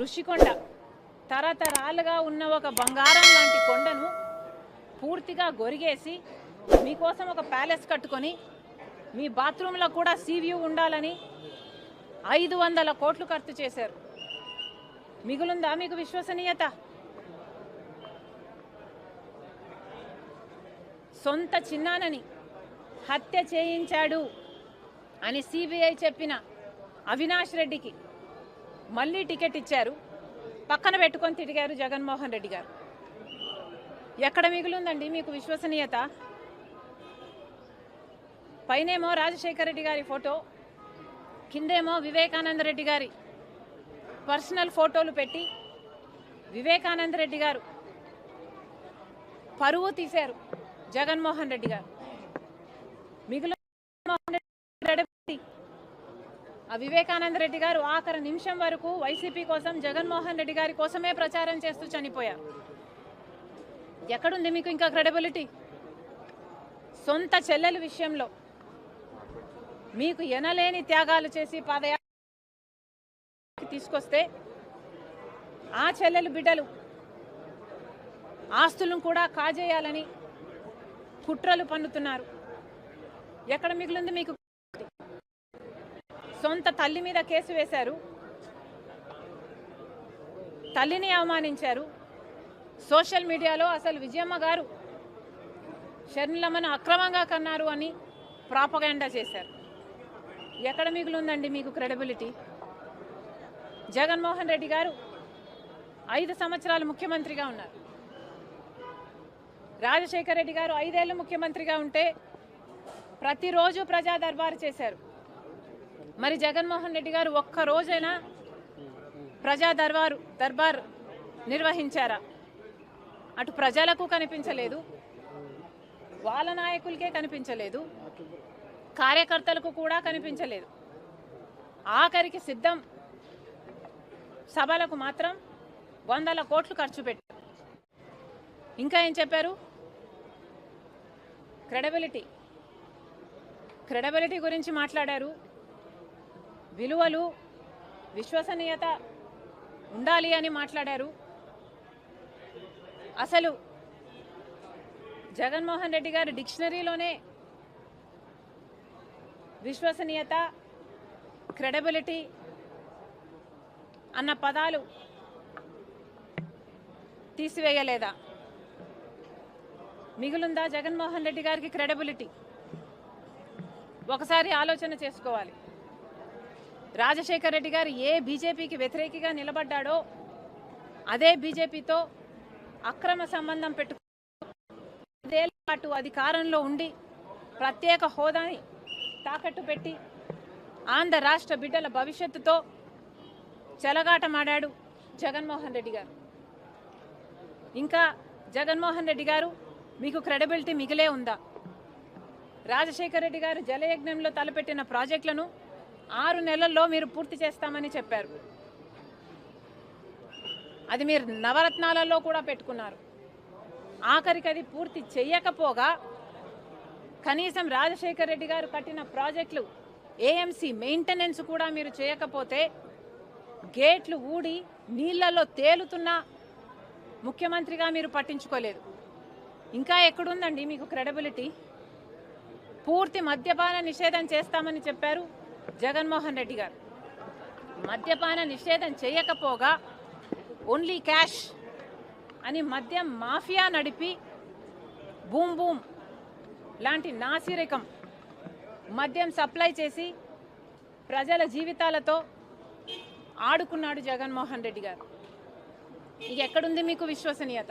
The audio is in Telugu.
ఋషికొండ తరతరాలుగా ఉన్న ఒక బంగారం లాంటి కొండను పూర్తిగా గొరిగేసి మీకోసం ఒక ప్యాలెస్ కట్టుకొని మీ బాత్రూంలో కూడా సీ వ్యూ ఉండాలని 500 కోట్లు ఖర్చు చేశారు. మిగులుందా మీకు విశ్వసనీయత? సొంత చిన్నానని హత్య చేయించాడు అని సిబిఐ చెప్పిన అవినాష్ రెడ్డికి మళ్ళీ టికెట్ ఇచ్చారు. పక్కన పెట్టుకొని తిరిగారు జగన్మోహన్ రెడ్డి గారు. ఎక్కడ మిగులుందండి మీకు విశ్వసనీయత? పైనేమో రాజశేఖర రెడ్డి గారి ఫోటో, కిందేమో వివేకానంద రెడ్డి గారి పర్సనల్ ఫోటోలు పెట్టి వివేకానంద రెడ్డి గారు పరువు తీశారు జగన్మోహన్ రెడ్డి గారు. మిగులు ఆ వివేకానంద రెడ్డి గారు ఆఖరి నిమిషం వరకు వైసీపీ కోసం, జగన్మోహన్ రెడ్డి గారి కోసమే ప్రచారం చేస్తూ చనిపోయారు. ఎక్కడుంది మీకు ఇంకా క్రెడిబిలిటీ? సొంత చెల్లెల విషయంలో మీకు ఎనలేని త్యాగాలు చేసి పాదయాత్ర తీసుకొస్తే ఆ చెల్లెలు బిడ్డలు ఆస్తులను కూడా కాజేయాలని కుట్రలు పన్నుతున్నారు. ఎక్కడ మిగిలింది మీకు? సొంత తల్లి మీద కేసు వేశారు, తల్లిని అవమానించారు. సోషల్ మీడియాలో అసలు విజయమ్మ గారు షర్మిలమ్మను అక్రమంగా కన్నారు అని ప్రాపగాండా చేశారు. ఎక్కడ మిగులుందండి మీకు క్రెడిబిలిటీ? జగన్మోహన్ రెడ్డి గారు 5 సంవత్సరాలు ముఖ్యమంత్రిగా ఉన్నారు. రాజశేఖర రెడ్డి గారు 5 ఏళ్ళు ముఖ్యమంత్రిగా ఉంటే ప్రతిరోజు ప్రజా దర్బారు చేశారు. మరి జగన్మోహన్ రెడ్డి గారు ఒక్క రోజైనా ప్రజా దర్బార్ నిర్వహించారా? అటు ప్రజలకు కనిపించలేదు, వాళ్ళ నాయకులకే కనిపించలేదు, కార్యకర్తలకు కూడా కనిపించలేదు. ఆఖరికి సిద్ధం సభలకు మాత్రం 100 కోట్లు ఖర్చు పెట్టారు. ఇంకా ఏం చెప్పారు? క్రెడిబిలిటీ గురించి మాట్లాడారు. విలువలు, విశ్వసనీయత ఉండాలి అని మాట్లాడారు. అసలు జగన్మోహన్ రెడ్డి గారు డిక్షనరీలోనే విశ్వసనీయత, క్రెడిబిలిటీ అన్న పదాలు తీసివేయలేదా? మిగులుందా జగన్మోహన్ రెడ్డి గారికి క్రెడిబిలిటీ? ఒకసారి ఆలోచన చేసుకోవాలి. రాజశేఖర రెడ్డి గారు ఏ బీజేపీకి వ్యతిరేకిగా నిలబడ్డాడో అదే బీజేపీతో అక్రమ సంబంధం పెట్టుకు 5 ఏళ్ల పాటు అధికారంలో ఉండి ప్రత్యేక హోదాని తాకట్టు పెట్టి ఆంధ్ర రాష్ట్ర బిడ్డల భవిష్యత్తుతో చెలగాటమాడాడు జగన్మోహన్ రెడ్డి గారు. ఇంకా జగన్మోహన్ రెడ్డి గారు మీకు క్రెడిబిలిటీ మిగిలే ఉందా? రాజశేఖర రెడ్డి గారు జలయజ్ఞంలో తలపెట్టిన ప్రాజెక్టులను 6 నెలల్లో మీరు పూర్తి చేస్తామని చెప్పారు. అది మీరు నవరత్నాలలో కూడా పెట్టుకున్నారు. ఆఖరికి అది పూర్తి చేయకపోగా కనీసం రాజశేఖర రెడ్డి గారు కట్టిన ప్రాజెక్టులు ఏఎంసీ మెయింటెనెన్స్ కూడా మీరు చేయకపోతే గేట్లు ఊడి నీళ్లలో తేలుతున్న ముఖ్యమంత్రిగా మీరు పట్టించుకోలేదు. ఇంకా ఎక్కడుందండి మీకు క్రెడిబిలిటీ? పూర్తి మద్యపాన నిషేధం చేస్తామని చెప్పారు జగన్మోహన్ రెడ్డి గారు. మద్యపాన నిషేధం చేయకపోగా ఓన్లీ క్యాష్ అని మద్యం మాఫియా నడిపి బూమ్ బూమ్ లాంటి నాసిరకం మద్యం సప్లై చేసి ప్రజల జీవితాలతో ఆడుకున్నాడు జగన్మోహన్ రెడ్డి గారు. ఇక ఎక్కడుంది మీకు విశ్వసనీయత?